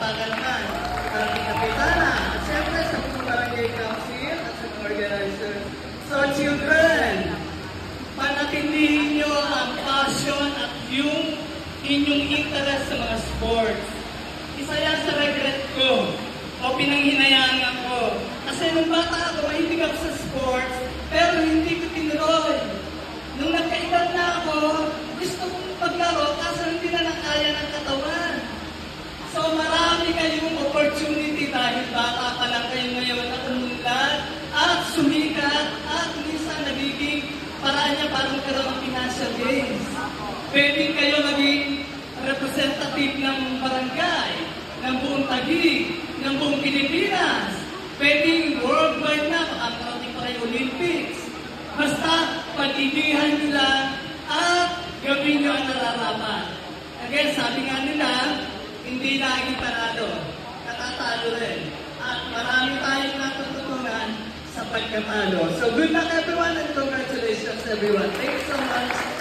palakpakan naman. Barangay Kapitana, at syempre sa mga barangay council at sa mga organizers. So children, panatindihin nyo ang passion at yung inyong interest sa mga sports. Isa yan sa regret ko o pinanghinayaan ako. Kasi nung bata ako, mahilig ako sa sports, pero hindi ko tinuloy. Nung nagkaedad na ako, gusto kong paglaro kasi hindi na nakaya ng katawan. So marami kayong opportunity dahil bata pa lang kayo ngayon at umunlad at sumikat at minsan nagiging paraan niya para magkaroon ng financial gains. Pwede kayo maging representative ng barangay, ng buong Taguig, ng buong Pilipinas. Pwedeng worldwide na, makakarating pa kayo Olympics. Basta pag-ibihan nyo lang at gawin nyo ang nararapat. Again, sabi nga nila, hindi lagi panalo, natatalo rin. At marami tayong natututunan sa pagkatalo. So good luck everyone and congratulations everyone. Thank you so much.